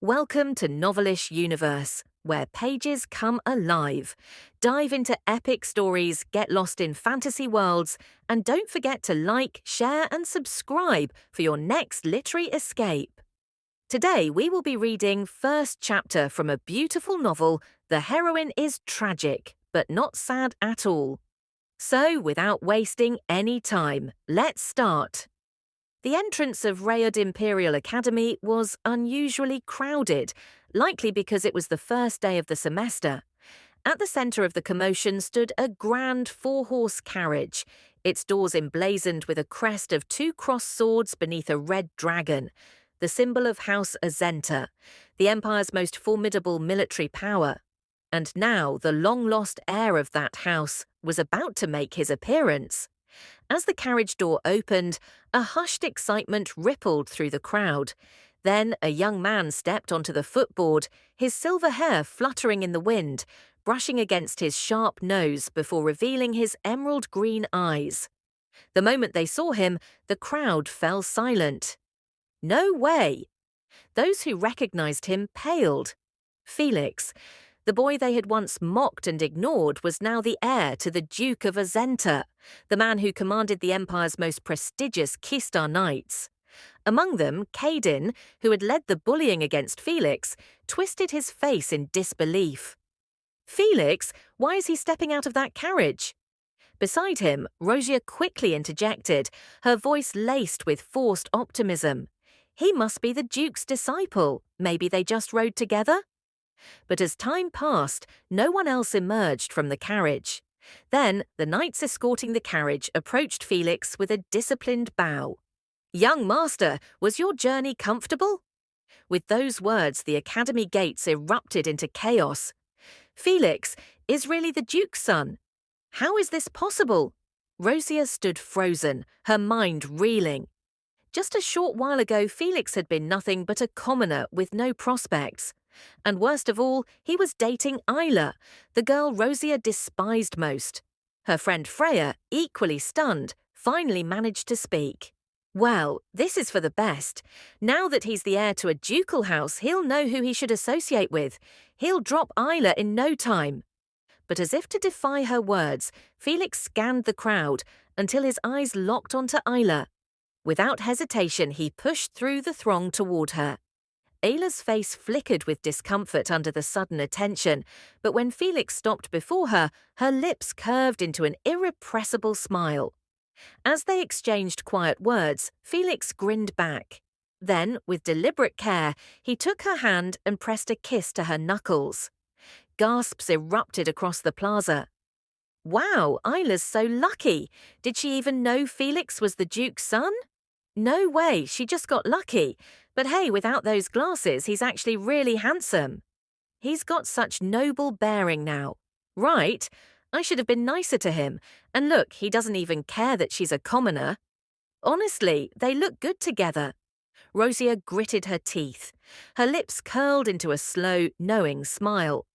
Welcome to Novelish Universe, where pages come alive. Dive into epic stories, get lost in fantasy worlds, and don't forget to like, share, and subscribe for your next literary escape. Today, we will be reading first chapter from a beautiful novel, The Heroine Is Tragic, but not sad at all. So, without wasting any time, let's start. The entrance of Rayod Imperial Academy was unusually crowded, likely because it was the first day of the semester. At the centre of the commotion stood a grand four-horse carriage, its doors emblazoned with a crest of two crossed swords beneath a red dragon, the symbol of House Azenta, the Empire's most formidable military power. And now the long-lost heir of that house was about to make his appearance. As the carriage door opened, a hushed excitement rippled through the crowd. Then a young man stepped onto the footboard, his silver hair fluttering in the wind, brushing against his sharp nose before revealing his emerald green eyes. The moment they saw him, the crowd fell silent. No way! Those who recognized him paled. Felix, the boy they had once mocked and ignored, was now the heir to the Duke of Azenta, the man who commanded the Empire's most prestigious Kistar knights. Among them, Caden, who had led the bullying against Felix, twisted his face in disbelief. Felix, why is he stepping out of that carriage? Beside him, Rosia quickly interjected, her voice laced with forced optimism. He must be the Duke's disciple. Maybe they just rode together? But as time passed, no one else emerged from the carriage. Then the knights escorting the carriage approached Felix with a disciplined bow. "Young master, was your journey comfortable?" With those words, the academy gates erupted into chaos. "Felix is really the Duke's son. How is this possible?" Rosia stood frozen, her mind reeling. Just a short while ago, Felix had been nothing but a commoner with no prospects. And worst of all, he was dating Isla, the girl Rosia despised most. Her friend Freya, equally stunned, finally managed to speak. "Well, this is for the best. Now that he's the heir to a ducal house, he'll know who he should associate with. He'll drop Isla in no time." But as if to defy her words, Felix scanned the crowd until his eyes locked onto Isla. Without hesitation, he pushed through the throng toward her. Ayla's face flickered with discomfort under the sudden attention, but when Felix stopped before her, her lips curved into an irrepressible smile. As they exchanged quiet words, Felix grinned back. Then, with deliberate care, he took her hand and pressed a kiss to her knuckles. Gasps erupted across the plaza. "Wow, Isla's so lucky. Did she even know Felix was the Duke's son?" "No way, she just got lucky. But hey, without those glasses, he's actually really handsome. He's got such noble bearing now. Right? I should have been nicer to him. And look, he doesn't even care that she's a commoner. Honestly, they look good together." Rosia gritted her teeth. Her lips curled into a slow, knowing smile.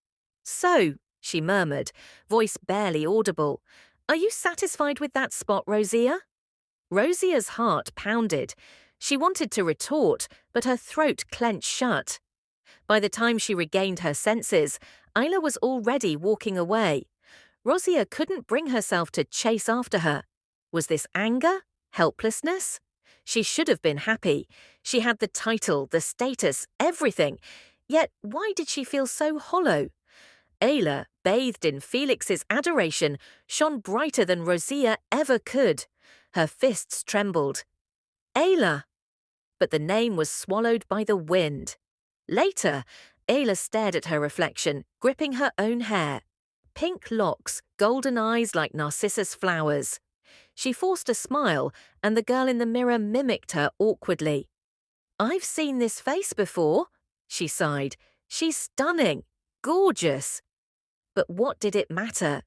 "So," she murmured, voice barely audible, "are you satisfied with that spot, Rosia?" Rosia's heart pounded. She wanted to retort, but her throat clenched shut. By the time she regained her senses, Isla was already walking away. Rosia couldn't bring herself to chase after her. Was this anger? Helplessness? She should have been happy. She had the title, the status, everything. Yet why did she feel so hollow? Ayla, bathed in Felix's adoration, shone brighter than Rosia ever could. Her fists trembled. "Ayla!" But the name was swallowed by the wind. Later, Ayla stared at her reflection, gripping her own hair. Pink locks, golden eyes like narcissus flowers. She forced a smile, and the girl in the mirror mimicked her awkwardly. "I've seen this face before," she sighed. "She's stunning, gorgeous." But what did it matter?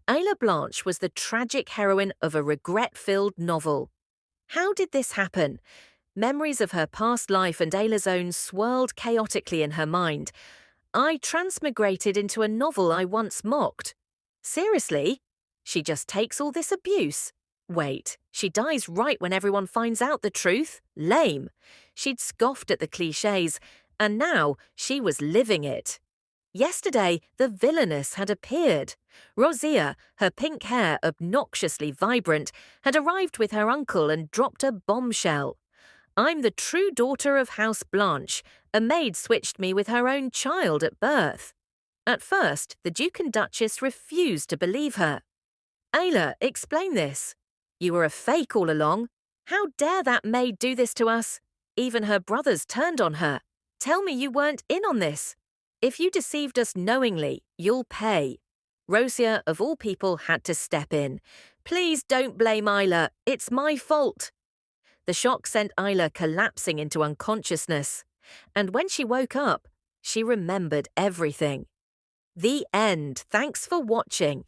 Ayla Blanche was the tragic heroine of a regret-filled novel. How did this happen? Memories of her past life and Ayla's own swirled chaotically in her mind. "I transmigrated into a novel I once mocked." Seriously? She just takes all this abuse? Wait, she dies right when everyone finds out the truth? Lame. She'd scoffed at the clichés, And now she was living it. Yesterday, the villainess had appeared. Rosia, her pink hair obnoxiously vibrant, had arrived with her uncle and dropped a bombshell. I'm the true daughter of House Blanche. A maid switched me with her own child at birth. At first, the Duke and Duchess refused to believe her. Ayla, explain this. You were a fake all along. How dare that maid do this to us? Even her brothers turned on her. Tell me you weren't in on this. If you deceived us knowingly, you'll pay. Rosia, of all people, had to step in. Please don't blame Ayla. It's my fault. The shock sent Ayla collapsing into unconsciousness. And when she woke up, she remembered everything. The end. Thanks for watching.